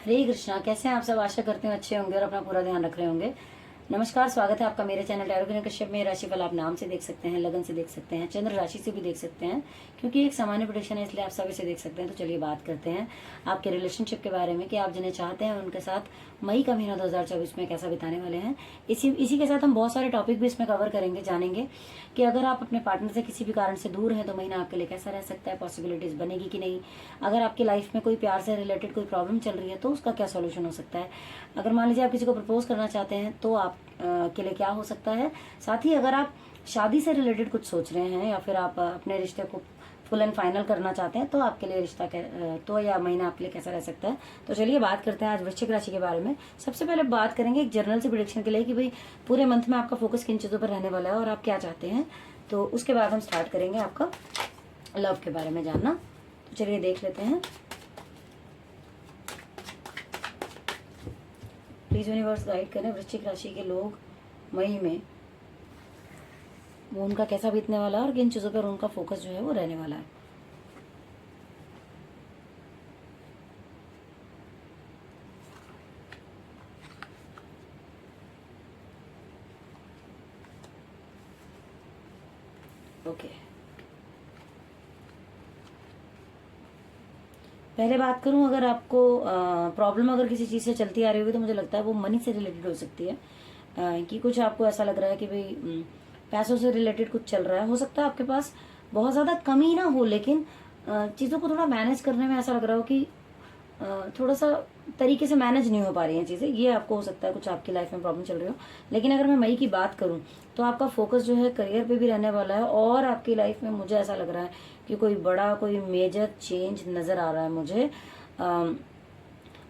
हरे कृष्णा। कैसे हैं आप सब? आशा करते हैं अच्छे होंगे और अपना पूरा ध्यान रख रहे होंगे। नमस्कार, स्वागत है आपका मेरे चैनल टैरो कश्यप में। राशिफल आप नाम से देख सकते हैं, लगन से देख सकते हैं, चंद्र राशि से भी देख सकते हैं, क्योंकि एक सामान्य प्रेडिक्शन है इसलिए आप सभी से देख सकते हैं। तो चलिए बात करते हैं आपके रिलेशनशिप के बारे में कि आप जिन्हें चाहते हैं उनके साथ मई का महीना 2024 में कैसा बिताने वाले हैं। इसी के साथ हम बहुत सारे टॉपिक भी इसमें कवर करेंगे, जानेंगे कि अगर आप अपने पार्टनर से किसी भी कारण से दूर हैं तो महीना आपके लिए कैसा रह सकता है, पॉसिबिलिटीज बनेगी कि नहीं। अगर आपकी लाइफ में कोई प्यार से रिलेटेड कोई प्रॉब्लम चल रही है तो उसका क्या सोल्यूशन हो सकता है। अगर मान लीजिए आप किसी को प्रपोज करना चाहते हैं तो आप के लिए क्या हो सकता है। साथ ही अगर आप शादी से रिलेटेड कुछ सोच रहे हैं या फिर आप अपने रिश्ते को फुल एंड फाइनल करना चाहते हैं तो आपके लिए रिश्ता तो या महीना आपके लिए कैसा रह सकता है। तो चलिए बात करते हैं आज वृश्चिक राशि के बारे में। सबसे पहले बात करेंगे एक जनरल से प्रेडिक्शन के लिए कि भाई पूरे मंथ में आपका फोकस किन चीजों पर रहने वाला है और आप क्या चाहते हैं। तो उसके बाद हम स्टार्ट करेंगे आपका लव के बारे में जानना। तो चलिए देख लेते हैं। प्लीज यूनिवर्स गाइड करें वृश्चिक राशि के लोग मई में वो उनका कैसा बीतने वाला है और किन चीजों पर उनका फोकस जो है वो रहने वाला है। ओके, पहले बात करूं, अगर आपको प्रॉब्लम अगर किसी चीज से चलती आ रही होगी तो मुझे लगता है वो मनी से रिलेटेड हो सकती है। कि कुछ आपको ऐसा लग रहा है कि भाई पैसों से रिलेटेड कुछ चल रहा है। हो सकता है आपके पास बहुत ज्यादा कमी ना हो, लेकिन चीजों को थोड़ा मैनेज करने में ऐसा लग रहा हो कि थोड़ा सा तरीके से मैनेज नहीं हो पा रही हैं चीजें। ये आपको हो सकता है कुछ आपकी लाइफ में प्रॉब्लम चल रही हो। लेकिन अगर मैं मई की बात करूं तो आपका फोकस जो है करियर पे भी रहने वाला है और आपकी लाइफ में मुझे ऐसा लग रहा है कि कोई मेजर चेंज नजर आ रहा है मुझे।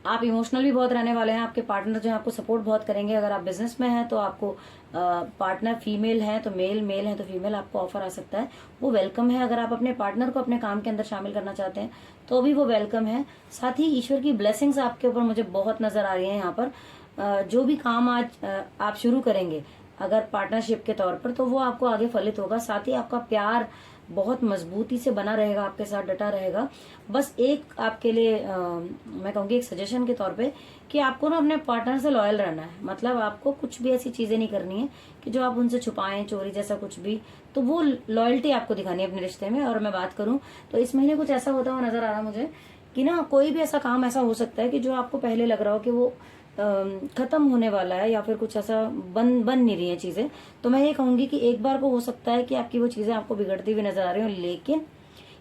आप इमोशनल भी बहुत रहने वाले हैं। आपके पार्टनर जो है आपको सपोर्ट बहुत करेंगे। अगर आप बिजनेस में हैं तो आपको पार्टनर फीमेल है तो मेल है तो फीमेल आपको ऑफर आ सकता है, वो वेलकम है। अगर आप अपने पार्टनर को अपने काम के अंदर शामिल करना चाहते हैं तो भी वो वेलकम है। साथ ही ईश्वर की ब्लेसिंग्स आपके ऊपर मुझे बहुत नजर आ रही है यहाँ पर। जो भी काम आज आप शुरू करेंगे अगर पार्टनरशिप के तौर पर तो वो आपको आगे फलित होगा। साथ ही आपका प्यार बहुत मजबूती से बना रहेगा, आपके साथ डटा रहेगा। बस एक आपके लिए मैं कहूँगी एक सजेशन के तौर पे कि आपको ना अपने पार्टनर से लॉयल रहना है। मतलब आपको कुछ भी ऐसी चीजें नहीं करनी है कि जो आप उनसे छुपाएं, चोरी जैसा कुछ भी। तो वो लॉयल्टी आपको दिखानी है अपने रिश्ते में। और मैं बात करूं तो इस महीने कुछ ऐसा होता हुआ नजर आ रहा है मुझे कि ना कोई भी ऐसा काम ऐसा हो सकता है कि जो आपको पहले लग रहा हो कि वो खत्म होने वाला है या फिर कुछ ऐसा बन नहीं रही है चीजें। तो मैं ये कहूंगी कि एक बार को हो सकता है कि आपकी वो चीजें आपको बिगड़ती हुई नजर आ रही हो, लेकिन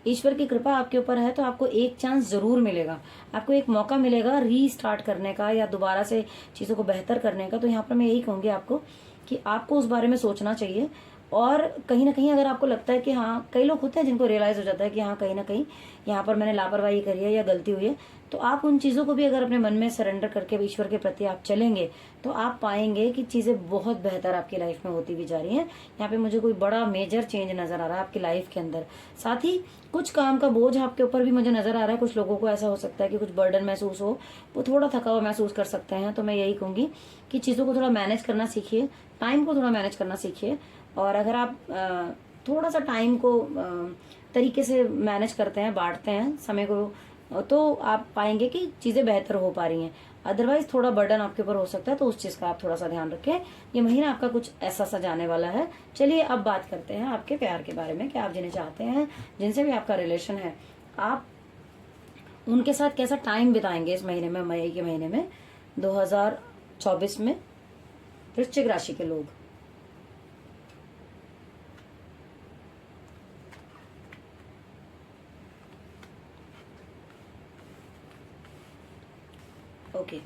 ईश्वर की कृपा आपके ऊपर है तो आपको एक चांस जरूर मिलेगा। आपको एक मौका मिलेगा रीस्टार्ट करने का या दोबारा से चीजों को बेहतर करने का। तो यहाँ पर मैं यही कहूंगी आपको कि आपको उस बारे में सोचना चाहिए। और कहीं ना कहीं अगर आपको लगता है कि हाँ, कई लोग होते हैं जिनको रियलाइज हो जाता है कि हाँ कहीं ना कहीं यहाँ पर मैंने लापरवाही करी है या गलती हुई है, तो आप उन चीजों को भी अगर अपने मन में सरेंडर करके ईश्वर के प्रति आप चलेंगे तो आप पाएंगे कि चीजें बहुत बेहतर आपकी लाइफ में होती भी जा रही हैं। यहाँ पे मुझे कोई बड़ा मेजर चेंज नजर आ रहा है आपकी लाइफ के अंदर। साथ ही कुछ काम का बोझ आपके ऊपर भी मुझे नजर आ रहा है। कुछ लोगों को ऐसा हो सकता है कि कुछ बर्डन महसूस हो, वो थोड़ा थका हुआ महसूस कर सकते हैं। तो मैं यही कहूंगी कि चीजों को थोड़ा मैनेज करना सीखिए, टाइम को थोड़ा मैनेज करना सीखिए। और अगर आप थोड़ा सा टाइम को तरीके से मैनेज करते हैं, बांटते हैं समय को, तो आप पाएंगे कि चीजें बेहतर हो पा रही हैं। अदरवाइज थोड़ा बर्डन आपके ऊपर हो सकता है, तो उस चीज का आप थोड़ा सा ध्यान रखें। ये महीना आपका कुछ ऐसा सा जाने वाला है। चलिए अब बात करते हैं आपके प्यार के बारे में कि आप जिन्हें चाहते हैं, जिनसे भी आपका रिलेशन है, आप उनके साथ कैसा टाइम बिताएंगे इस महीने में, मई के महीने में 2024 में वृश्चिक राशि के लोग। ओके,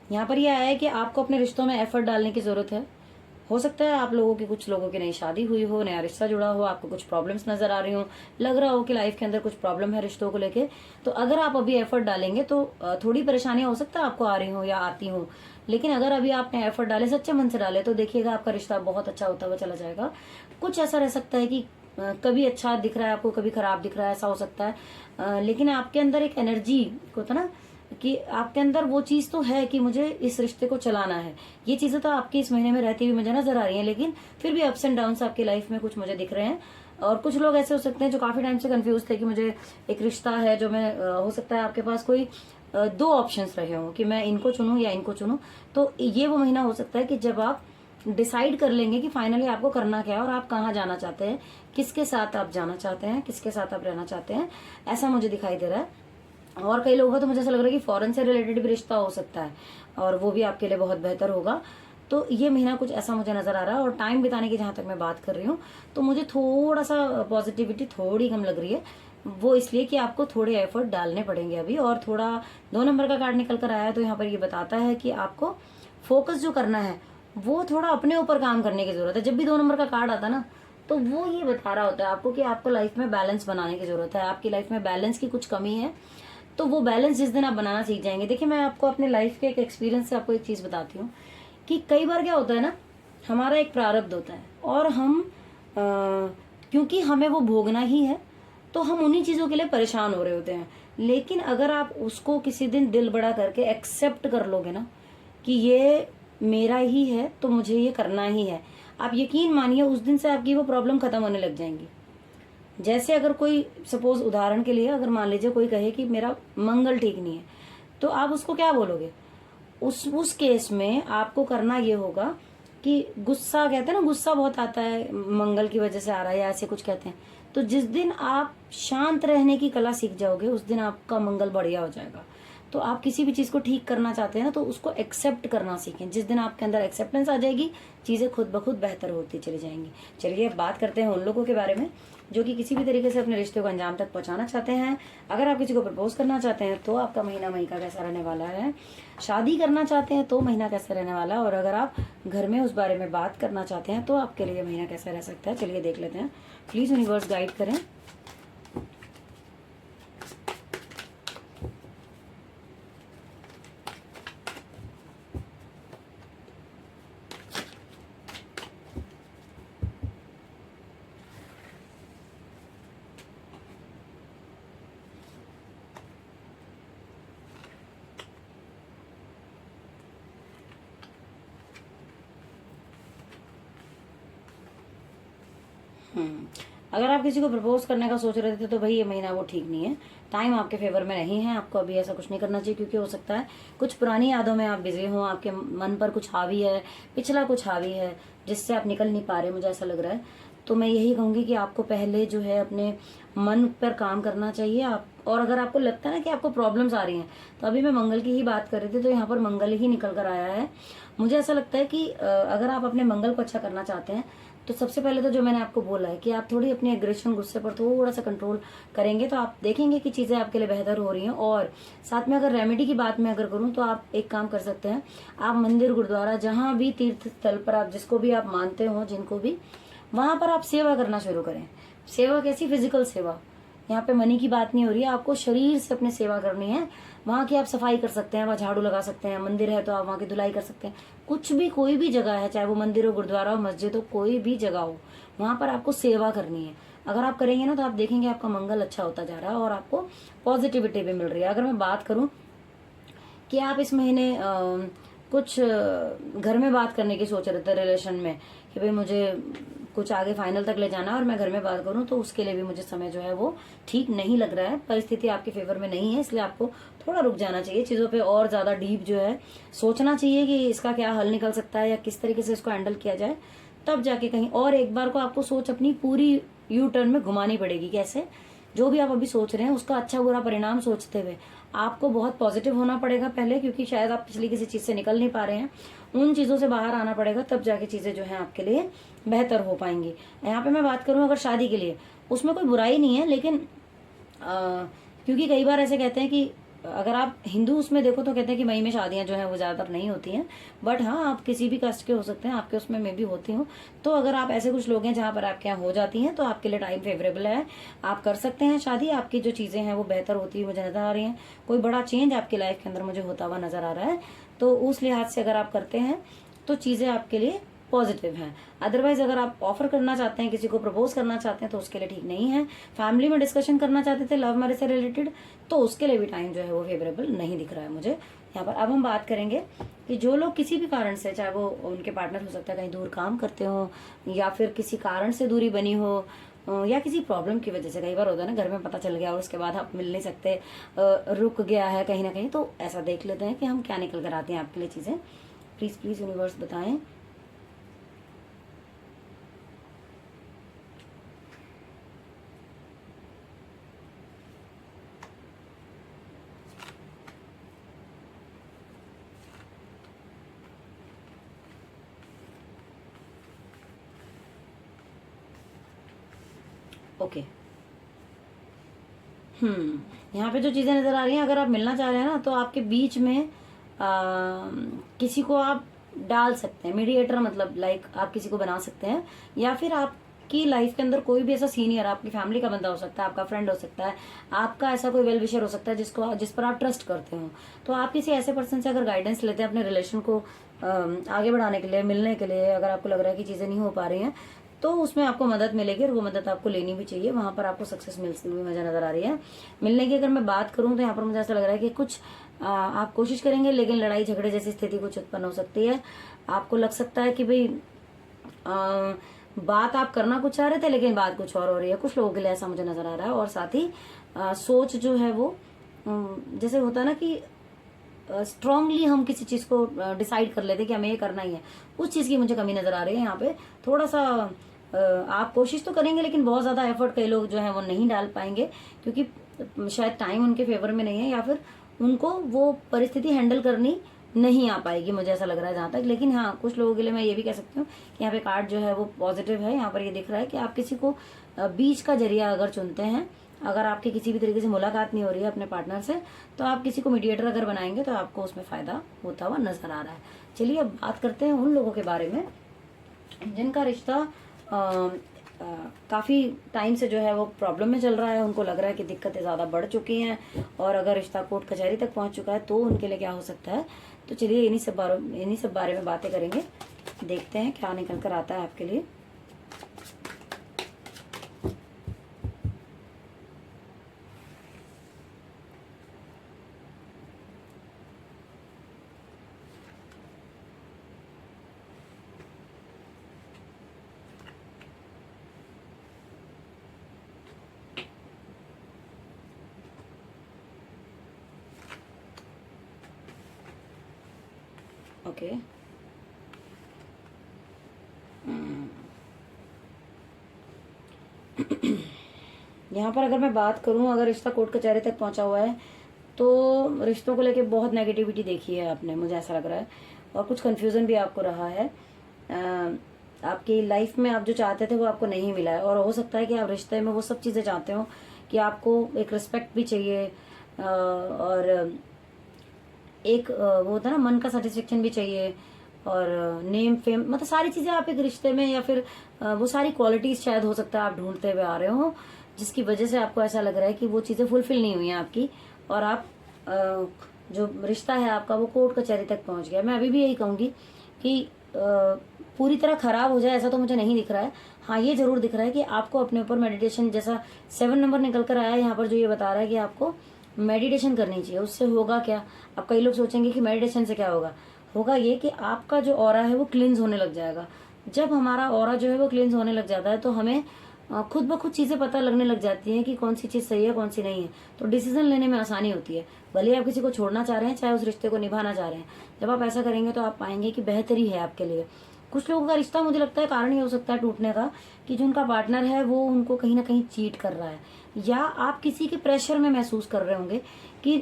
यहाँ पर यह आया है कि आपको अपने रिश्तों में एफर्ट डालने की जरूरत है। हो सकता है आप लोगों की, कुछ लोगों की नई शादी हुई हो, नया रिश्ता जुड़ा हो, आपको कुछ प्रॉब्लम्स नजर आ रही हो, लग रहा हो कि लाइफ के अंदर कुछ प्रॉब्लम है रिश्तों को लेके। तो अगर आप अभी एफर्ट डालेंगे तो थोड़ी परेशानियां हो सकता है आपको आ रही हो या आती हो, लेकिन अगर अभी आपने एफर्ट डाले, सच्चे मन से डाले, तो देखिएगा आपका रिश्ता बहुत अच्छा होता हुआ चला जाएगा। कुछ ऐसा रह सकता है कि कभी अच्छा दिख रहा है आपको, कभी खराब दिख रहा है, ऐसा हो सकता है। लेकिन आपके अंदर एक एनर्जी होता ना कि आपके अंदर वो चीज तो है कि मुझे इस रिश्ते को चलाना है। ये चीजें तो आपकी इस महीने में रहती हुई मुझे नजर आ रही हैं, लेकिन फिर भी अप्स एंड डाउन्स आपकी लाइफ में कुछ मुझे दिख रहे हैं। और कुछ लोग ऐसे हो सकते हैं जो काफी टाइम से कंफ्यूज थे कि मुझे एक रिश्ता है जो मैं हो सकता है आपके पास कोई दो ऑप्शंस रहे हों कि मैं इनको चुनूं या इनको चुनूं। तो ये वो महीना हो सकता है कि जब आप डिसाइड कर लेंगे कि फाइनली आपको करना क्या है और आप कहाँ जाना चाहते हैं, किसके साथ आप जाना चाहते हैं, किसके साथ आप रहना चाहते हैं, ऐसा मुझे दिखाई दे रहा है। और कई लोगों का तो मुझे ऐसा लग रहा है कि फॉरेन से रिलेटेड भी रिश्ता हो सकता है और वो भी आपके लिए बहुत बेहतर होगा। तो ये महीना कुछ ऐसा मुझे नजर आ रहा है। और टाइम बिताने की जहां तक मैं बात कर रही हूँ तो मुझे थोड़ा सा पॉजिटिविटी थोड़ी कम लग रही है। वो इसलिए कि आपको थोड़े एफर्ट डालने पड़ेंगे अभी। और थोड़ा 2 नंबर का कार्ड निकल कर आया है तो यहाँ पर ये बताता है कि आपको फोकस जो करना है वो थोड़ा अपने ऊपर काम करने की जरूरत है। जब भी 2 नंबर का कार्ड आता है ना तो वो ये बता रहा होता है आपको कि आपको लाइफ में बैलेंस बनाने की जरूरत है। आपकी लाइफ में बैलेंस की कुछ कमी है, तो वो बैलेंस जिस दिन आप बनाना सीख जाएंगे। देखिए, मैं आपको अपने लाइफ के एक एक्सपीरियंस से आपको एक चीज बताती हूँ कि कई बार क्या होता है ना, हमारा एक प्रारब्ध होता है और हम क्योंकि हमें वो भोगना ही है तो हम उन्हीं चीजों के लिए परेशान हो रहे होते हैं। लेकिन अगर आप उसको किसी दिन दिल बड़ा करके एक्सेप्ट कर लोगे ना कि ये मेरा ही है तो मुझे ये करना ही है, आप यकीन मानिए उस दिन से आपकी वो प्रॉब्लम खत्म होने लग जाएंगी। जैसे अगर कोई सपोज उदाहरण के लिए अगर मान लीजिए कोई कहे कि मेरा मंगल ठीक नहीं है, तो आप उसको क्या बोलोगे? उस केस में आपको करना ये होगा कि गुस्सा, कहते हैं ना गुस्सा बहुत आता है मंगल की वजह से आ रहा है या ऐसे कुछ कहते हैं, तो जिस दिन आप शांत रहने की कला सीख जाओगे उस दिन आपका मंगल बढ़िया हो जाएगा। तो आप किसी भी चीज को ठीक करना चाहते हैं ना तो उसको एक्सेप्ट करना सीखें। जिस दिन आपके अंदर एक्सेप्टेंस आ जाएगी चीजें खुद ब खुद बेहतर होती चली जाएंगी। चलिए अब बात करते हैं उन लोगों के बारे में जो कि किसी भी तरीके से अपने रिश्ते को अंजाम तक पहुंचाना चाहते हैं। अगर आप किसी को प्रपोज करना चाहते हैं तो आपका महीना मई का कैसा रहने वाला है, शादी करना चाहते हैं तो महीना कैसा रहने वाला है, और अगर आप घर में उस बारे में बात करना चाहते हैं तो आपके लिए महीना कैसा रह सकता है। चलिए देख लेते हैं। प्लीज यूनिवर्स गाइड करें। अगर आप किसी को प्रपोज करने का सोच रहे थे तो भाई ये महीना वो ठीक नहीं है, टाइम आपके फेवर में नहीं है। आपको अभी ऐसा कुछ नहीं करना चाहिए क्योंकि हो सकता है कुछ पुरानी यादों में आप बिजी हो, आपके मन पर कुछ हावी है, पिछला कुछ हावी है जिससे आप निकल नहीं पा रहे, मुझे ऐसा लग रहा है। तो मैं यही कहूंगी कि आपको पहले जो है अपने मन पर काम करना चाहिए। आप और अगर आपको लगता है ना कि आपको प्रॉब्लम्स आ रही हैं, तो अभी मैं मंगल की ही बात कर रही थी तो यहाँ पर मंगल ही निकल कर आया है। मुझे ऐसा लगता है कि अगर आप अपने मंगल को अच्छा करना चाहते हैं तो सबसे पहले तो जो मैंने आपको बोला है कि आप थोड़ी अपनी एग्रेशन, गुस्से पर थोड़ा सा कंट्रोल करेंगे तो आप देखेंगे कि चीजें आपके लिए बेहतर हो रही हैं। और साथ में अगर रेमेडी की बात मैं अगर करूं तो आप एक काम कर सकते हैं, आप मंदिर, गुरुद्वारा, जहां भी तीर्थ स्थल पर आप जिसको भी आप मानते हो, जिनको भी, वहां पर आप सेवा करना शुरू करें। सेवा कैसी? फिजिकल सेवा। यहाँ पे मनी की बात नहीं हो रही है, आपको शरीर से अपनी सेवा करनी है। वहां की आप सफाई कर सकते हैं, वहां झाड़ू लगा सकते हैं, मंदिर है तो आप वहां की धुलाई कर सकते हैं। कुछ भी, कोई भी जगह है, चाहे वो मंदिर हो, गुरुद्वारा हो, मस्जिद हो, कोई भी जगह हो, वहां पर आपको सेवा करनी है। अगर आप करेंगे ना तो आप देखेंगे आपका मंगल अच्छा होता जा रहा है और आपको पॉजिटिविटी भी मिल रही है। अगर मैं बात करूं कि आप इस महीने कुछ घर में बात करने की सोच रहे थे रिलेशन में कि भाई मुझे कुछ आगे फाइनल तक ले जाना है और मैं घर में बात करूं, तो उसके लिए भी मुझे समय जो है वो ठीक नहीं लग रहा है। परिस्थिति आपके फेवर में नहीं है, इसलिए आपको थोड़ा रुक जाना चाहिए। चीजों पे और ज्यादा डीप जो है सोचना चाहिए कि इसका क्या हल निकल सकता है या किस तरीके से इसको हैंडल किया जाए, तब जाके कहीं और एक बार को आपको सोच अपनी पूरी यू टर्न में घुमानी पड़ेगी। कैसे? जो भी आप अभी सोच रहे हैं उसका अच्छा बुरा परिणाम सोचते हुए आपको बहुत पॉजिटिव होना पड़ेगा पहले, क्योंकि शायद आप पिछली किसी चीज से निकल नहीं पा रहे हैं, उन चीजों से बाहर आना पड़ेगा, तब जाके चीजें जो है आपके लिए बेहतर हो पाएंगी। यहाँ पे मैं बात करूं अगर शादी के लिए, उसमें कोई बुराई नहीं है, लेकिन क्योंकि कई बार ऐसे कहते हैं कि अगर आप हिंदू उसमें देखो तो कहते हैं कि मई में शादियां जो है वो ज्यादातर नहीं होती हैं, बट हाँ आप किसी भी कास्ट के हो सकते हैं, आपके उसमें मैं भी होती हूँ। तो अगर आप ऐसे कुछ लोग हैं जहाँ पर आपके यहाँ हो जाती हैं तो आपके लिए टाइम फेवरेबल है, आप कर सकते हैं शादी। आपकी जो चीजें हैं वो बेहतर होती हुई मुझे नजर आ रही हैं, कोई बड़ा चेंज आपकी लाइफ के अंदर मुझे होता हुआ नजर आ रहा है। तो उस लिहाज से अगर आप करते हैं तो चीजें आपके लिए पॉजिटिव हैं। अदरवाइज अगर आप ऑफर करना चाहते हैं, किसी को प्रपोज करना चाहते हैं तो उसके लिए ठीक नहीं है। फैमिली में डिस्कशन करना चाहते थे लव मैरिज से रिलेटेड, तो उसके लिए भी टाइम जो है वो फेवरेबल नहीं दिख रहा है मुझे यहाँ पर। अब हम बात करेंगे कि जो लोग किसी भी कारण से, चाहे वो उनके पार्टनर हो सकता है कहीं दूर काम करते हो या फिर किसी कारण से दूरी बनी हो, या किसी प्रॉब्लम की वजह से। कई बार होता है ना, घर में पता चल गया और उसके बाद आप मिल नहीं सकते, रुक गया है कहीं ना कहीं। तो ऐसा देख लेते हैं कि हम क्या निकल कर आते हैं आपके लिए चीज़ें। प्लीज़ प्लीज़ यूनिवर्स बताएं। ओके। यहाँ पे जो चीज़ें नज़र आ रही हैं, अगर आप मिलना चाह रहे हैं ना, तो आपके बीच में किसी को आप डाल सकते हैं, मीडिएटर, मतलब लाइक आप किसी को बना सकते हैं। या फिर आपकी लाइफ के अंदर कोई भी ऐसा सीनियर, आपकी फैमिली का बंदा हो सकता है, आपका फ्रेंड हो सकता है, आपका ऐसा कोई वेल विशर हो सकता है जिस पर आप ट्रस्ट करते हो। तो आप किसी ऐसे पर्सन से अगर गाइडेंस लेते हैं अपने रिलेशन को आगे बढ़ाने के लिए, मिलने के लिए, अगर आपको लग रहा है कि चीज़ें नहीं हो पा रही हैं, तो उसमें आपको मदद मिलेगी और वो मदद आपको लेनी भी चाहिए। वहां पर आपको सक्सेस मिलती हुई मुझे नजर आ रही है। मिलने की अगर मैं बात करूं तो यहाँ पर मुझे ऐसा लग रहा है कि कुछ आप कोशिश करेंगे, लेकिन लड़ाई झगड़े जैसी स्थिति कुछ उत्पन्न हो सकती है। आपको लग सकता है कि भाई बात आप करना कुछ चाह रहे थे, लेकिन बात कुछ और हो रही है। कुछ लोगों के लिए ऐसा मुझे नजर आ रहा है। और साथ ही सोच जो है वो जैसे होता है ना कि स्ट्रांगली हम किसी चीज को डिसाइड कर लेते हैं कि हमें ये करना ही है, उस चीज की मुझे कमी नजर आ रही है यहाँ पे। थोड़ा सा आप कोशिश तो करेंगे, लेकिन बहुत ज्यादा एफर्ट कई लोग जो है वो नहीं डाल पाएंगे, क्योंकि शायद टाइम उनके फेवर में नहीं है, या फिर उनको वो परिस्थिति हैंडल करनी नहीं आ पाएगी, मुझे ऐसा लग रहा है जहां तक। लेकिन हाँ, कुछ लोगों के लिए मैं ये भी कह सकती हूँ कि यहाँ पे कार्ड जो है वो पॉजिटिव है। यहाँ पर ये दिख रहा है कि आप किसी को बीच का जरिया अगर चुनते हैं, अगर आपकी किसी भी तरीके से मुलाकात नहीं हो रही है अपने पार्टनर से, तो आप किसी को मीडिएटर अगर बनाएंगे तो आपको उसमें फायदा होता हुआ नजर आ रहा है। चलिए अब बात करते हैं उन लोगों के बारे में जिनका रिश्ता काफी टाइम से जो है वो प्रॉब्लम में चल रहा है। उनको लग रहा है कि दिक्कतें ज्यादा बढ़ चुकी हैं, और अगर रिश्ता कोर्ट कचहरी तक पहुंच चुका है तो उनके लिए क्या हो सकता है। तो चलिए इन्हीं सब बारे में बातें करेंगे, देखते हैं क्या निकल कर आता है आपके लिए। ओके। यहाँ पर अगर मैं बात करूँ, अगर रिश्ता कोर्ट कचहरी तक पहुंचा हुआ है, तो रिश्तों को लेके बहुत नेगेटिविटी देखी है आपने, मुझे ऐसा लग रहा है। और कुछ कंफ्यूजन भी आपको रहा है। आपकी लाइफ में आप जो चाहते थे वो आपको नहीं मिला है, और हो सकता है कि आप रिश्ते में वो सब चीज़ें चाहते हो कि आपको एक रिस्पेक्ट भी चाहिए, और एक वो होता है ना, मन का सेटिस्फेक्शन भी चाहिए, और नेम फेम, मतलब सारी चीजें आप एक रिश्ते में, या फिर वो सारी क्वालिटीज शायद हो सकता है आप ढूंढते हुए आ रहे हो, जिसकी वजह से आपको ऐसा लग रहा है कि वो चीजें फुलफिल नहीं हुई हैं आपकी, और आप जो रिश्ता है आपका वो कोर्ट कचहरी तक पहुंच गया। मैं अभी भी यही कहूंगी कि पूरी तरह खराब हो जाए ऐसा तो मुझे नहीं दिख रहा है। हाँ, ये जरूर दिख रहा है कि आपको अपने ऊपर मेडिटेशन, जैसा 7 नंबर निकल कर आया है यहाँ पर, जो ये बता रहा है कि आपको मेडिटेशन करनी चाहिए। उससे होगा क्या? अब कई लोग सोचेंगे कि मेडिटेशन से क्या होगा। होगा ये कि आपका जो ऑरा है वो क्लींस होने लग जाएगा। जब हमारा ऑरा जो है वो क्लींस होने लग जाता है, तो हमें खुद ब खुद चीजें पता लगने लग जाती हैं कि कौन सी चीज सही है, कौन सी नहीं है। तो डिसीजन लेने में आसानी होती है। भले ही आप किसी को छोड़ना चाह रहे हैं, चाहे उस रिश्ते को निभाना चाह रहे हैं, जब आप ऐसा करेंगे तो आप पाएंगे कि बेहतरी है आपके लिए। कुछ लोगों का रिश्ता, मुझे लगता है कारण ये हो सकता है टूटने का कि जो उनका पार्टनर है वो उनको कहीं ना कहीं चीट कर रहा है, या आप किसी के प्रेशर में महसूस कर रहे होंगे कि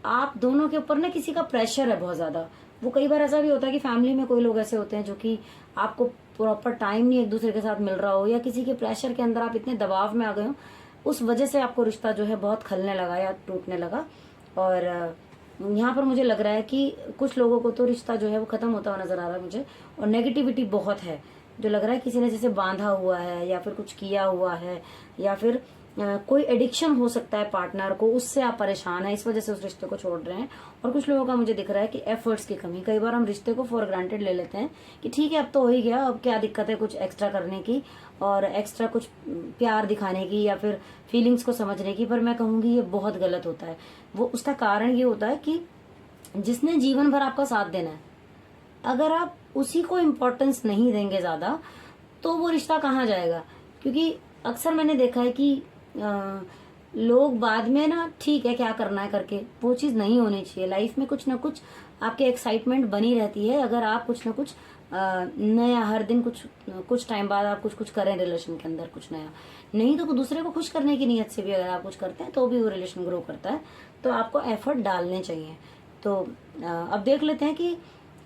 आप दोनों के ऊपर ना किसी का प्रेशर है बहुत ज्यादा। वो कई बार ऐसा भी होता है कि फैमिली में कोई लोग ऐसे होते हैं जो कि आपको प्रॉपर टाइम नहीं एक दूसरे के साथ मिल रहा हो, या किसी के प्रेशर के अंदर आप इतने दबाव में आ गए हो, उस वजह से आपको रिश्ता जो है बहुत खलने लगा या टूटने लगा। और यहाँ पर मुझे लग रहा है कि कुछ लोगों को तो रिश्ता जो है वो खत्म होता हुआ नजर आ रहा है मुझे, और नेगेटिविटी बहुत है। जो लग रहा है किसी ने जैसे बांधा हुआ है, या फिर कुछ किया हुआ है, या फिर कोई एडिक्शन हो सकता है पार्टनर को, उससे आप परेशान हैं, इस वजह से उस रिश्ते को छोड़ रहे हैं। और कुछ लोगों का मुझे दिख रहा है कि एफर्ट्स की कमी। कई बार हम रिश्ते को फॉर ग्रांटेड ले लेते हैं कि ठीक है अब तो हो ही गया, अब क्या दिक्कत है कुछ एक्स्ट्रा करने की, और एक्स्ट्रा कुछ प्यार दिखाने की, या फिर फीलिंग्स को समझने की। पर मैं कहूंगी ये बहुत गलत होता है। वो उसका कारण ये होता है कि जिसने जीवन भर आपका साथ देना है, अगर आप उसी को इम्पोर्टेंस नहीं देंगे ज्यादा, तो वो रिश्ता कहाँ जाएगा। क्योंकि अक्सर मैंने देखा है कि लोग बाद में ना ठीक है क्या करना है करके, वो चीज़ नहीं होनी चाहिए। लाइफ में कुछ ना कुछ आपके एक्साइटमेंट बनी रहती है अगर आप कुछ ना कुछ नया हर दिन कुछ टाइम बाद आप कुछ कुछ करें रिलेशन के अंदर, कुछ नया। नहीं तो दूसरे को खुश करने की नीयत से भी अगर आप कुछ करते हैं तो भी वो रिलेशन ग्रो करता है। तो आपको एफर्ट डालने चाहिए। तो अब देख लेते हैं कि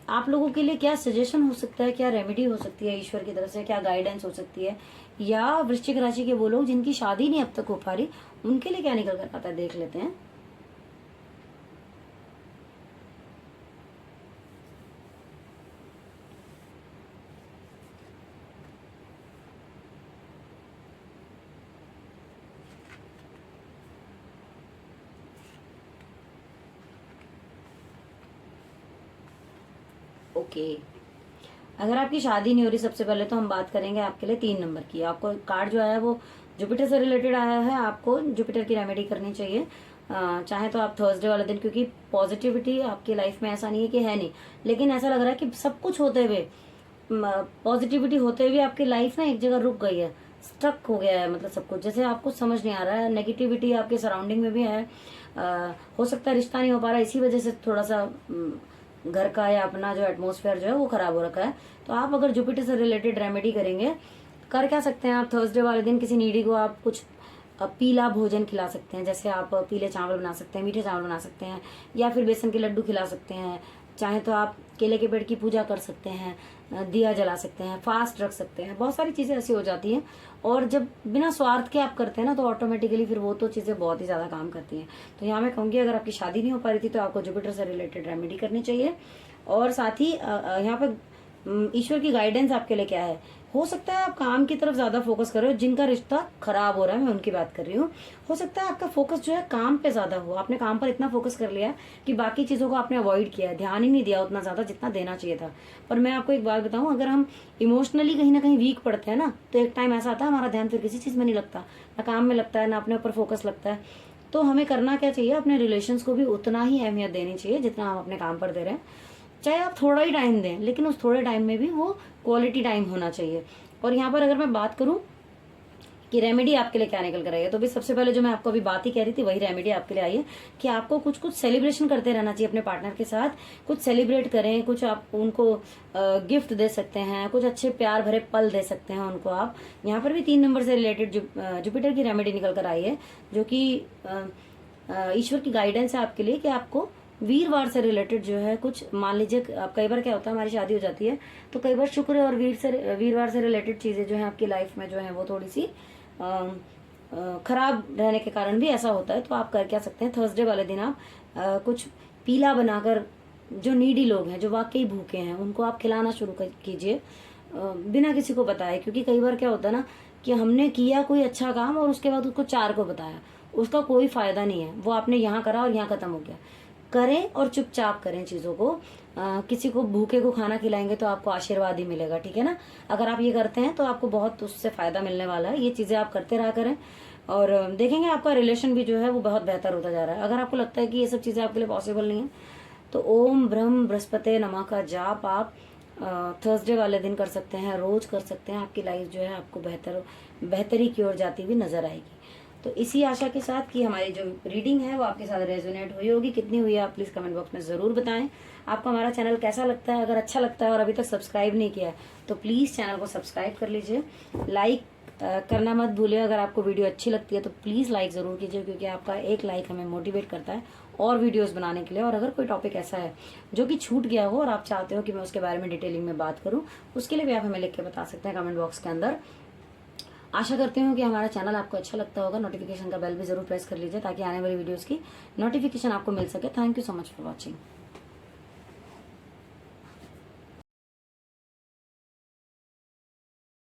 आप लोगों के लिए क्या सजेशन हो सकता है, क्या रेमेडी हो सकती है ईश्वर की तरफ से, क्या गाइडेंस हो सकती है, या वृश्चिक राशि के वो लोग जिनकी शादी नहीं अब तक हो पा रही उनके लिए क्या निकल कर आता है, देख लेते हैं। ओके, अगर आपकी शादी नहीं हो रही, सबसे पहले तो हम बात करेंगे आपके लिए 3 नंबर की। आपको कार्ड जो आया है वो जुपिटर से रिलेटेड आया है। आपको जुपिटर की रेमेडी करनी चाहिए। चाहे तो आप थर्सडे वाले दिन, क्योंकि पॉजिटिविटी आपकी लाइफ में ऐसा नहीं है कि है नहीं, लेकिन ऐसा लग रहा है कि सब कुछ होते हुए, पॉजिटिविटी होते हुए आपकी लाइफ ना एक जगह रुक गई है, स्टक हो गया है। मतलब सब कुछ जैसे आपको समझ नहीं आ रहा है, नेगेटिविटी आपके सराउंडिंग में भी है। हो सकता है रिश्ता नहीं हो पा रहा है, इसी वजह से थोड़ा सा घर का या अपना जो एटमोसफेयर जो है वो खराब हो रखा है। तो आप अगर जुपिटर से रिलेटेड रेमेडी करेंगे, कर क्या सकते हैं आप, थर्सडे वाले दिन किसी नीडी को आप कुछ पीला भोजन खिला सकते हैं। जैसे आप पीले चावल बना सकते हैं, मीठे चावल बना सकते हैं, या फिर बेसन के लड्डू खिला सकते हैं। चाहे तो आप केले के पेड़ की पूजा कर सकते हैं, दिया जला सकते हैं, फास्ट रख सकते हैं। बहुत सारी चीजें ऐसी हो जाती हैं, और जब बिना स्वार्थ के आप करते हैं ना तो ऑटोमेटिकली फिर वो तो चीजें बहुत ही ज्यादा काम करती हैं। तो यहाँ मैं कहूंगी अगर आपकी शादी नहीं हो पा रही थी तो आपको जुपिटर से रिलेटेड रेमेडी करनी चाहिए। और साथ ही यहाँ पे ईश्वर की गाइडेंस आपके लिए क्या है, हो सकता है आप काम की तरफ ज्यादा फोकस कर रहे हो, जिनका रिश्ता खराब हो रहा है मैं उनकी बात कर रही हूँ। हो सकता है आपका फोकस जो है काम पे ज्यादा हो, आपने काम पर इतना फोकस कर लिया है कि बाकी चीजों को आपने अवॉइड किया है, ध्यान ही नहीं दिया उतना ज्यादा जितना देना चाहिए था। पर मैं आपको एक बात बताऊं, अगर हम इमोशनली कहीं ना कहीं वीक पड़ते हैं ना, तो एक टाइम ऐसा आता है हमारा ध्यान फिर किसी चीज में नहीं लगता, ना काम में लगता है ना अपने ऊपर फोकस लगता है। तो हमें करना क्या चाहिए, अपने रिलेशंस को भी उतना ही अहमियत देनी चाहिए जितना हम अपने काम पर दे रहे हैं। चाहे आप थोड़ा ही टाइम दें, लेकिन उस थोड़े टाइम में भी वो क्वालिटी टाइम होना चाहिए। और यहाँ पर अगर मैं बात करूं कि रेमेडी आपके लिए क्या निकल कर आई है, तो भी सबसे पहले जो मैं आपको अभी बात ही कह रही थी वही रेमेडी आपके लिए आई है कि आपको कुछ कुछ सेलिब्रेशन करते रहना चाहिए अपने पार्टनर के साथ। कुछ सेलिब्रेट करें, कुछ आप उनको गिफ्ट दे सकते हैं, कुछ अच्छे प्यार भरे पल दे सकते हैं उनको आप। यहाँ पर भी 3 नंबर से रिलेटेड जुपिटर की रेमेडी निकल कर आई है, जो कि ईश्वर की गाइडेंस है आपके लिए कि आपको वीरवार से रिलेटेड जो है कुछ, मान लीजिए कई बार क्या होता है हमारी शादी हो जाती है तो कई बार शुक्र और वीरवार से रिलेटेड चीजें जो है आपकी लाइफ में जो है वो थोड़ी सी खराब रहने के कारण भी ऐसा होता है। तो आप कर क्या सकते हैं, थर्सडे वाले दिन आप कुछ पीला बनाकर जो नीडी लोग हैं, जो वाकई भूखे हैं, उनको आप खिलाना शुरू कीजिए बिना किसी को बताए। क्योंकि कई बार क्या होता है ना कि हमने किया कोई अच्छा काम और उसके बाद उसको 4 को बताया, उसका कोई फायदा नहीं है, वो आपने यहाँ करा और यहाँ खत्म हो गया। करें और चुपचाप करें चीजों को। किसी को भूखे को खाना खिलाएंगे तो आपको आशीर्वाद ही मिलेगा, ठीक है ना। अगर आप ये करते हैं तो आपको बहुत उससे फायदा मिलने वाला है। ये चीजें आप करते रहा करें और देखेंगे आपका रिलेशन भी जो है वो बहुत बेहतर होता जा रहा है। अगर आपको लगता है कि ये सब चीजें आपके लिए पॉसिबल नहीं है तो ओम ब्रह्म बृहस्पति नमः का जाप आप थर्सडे वाले दिन कर सकते हैं, रोज कर सकते हैं। आपकी लाइफ जो है आपको बेहतरी की ओर जाती हुई नजर आएगी। तो इसी आशा के साथ कि हमारी जो रीडिंग है वो आपके साथ रेजोनेट हुई होगी। कितनी हुई है आप प्लीज कमेंट बॉक्स में जरूर बताएं। आपको हमारा चैनल कैसा लगता है, अगर अच्छा लगता है और अभी तक सब्सक्राइब नहीं किया है तो प्लीज चैनल को सब्सक्राइब कर लीजिए। लाइक करना मत भूलिए। अगर आपको वीडियो अच्छी लगती है तो प्लीज लाइक जरूर कीजिए, क्योंकि आपका एक लाइक हमें मोटिवेट करता है और वीडियोस बनाने के लिए। और अगर कोई टॉपिक ऐसा है जो कि छूट गया हो और आप चाहते हो कि मैं उसके बारे में डिटेलिंग में बात करूं, उसके लिए भी आप हमें लिख के बता सकते हैं कमेंट बॉक्स के अंदर। आशा करती हूँ कि हमारा चैनल आपको अच्छा लगता होगा। नोटिफिकेशन का बेल भी जरूर प्रेस कर लीजिए ताकि आने वाली वीडियोस की नोटिफिकेशन आपको मिल सके। Thank you so much for watching.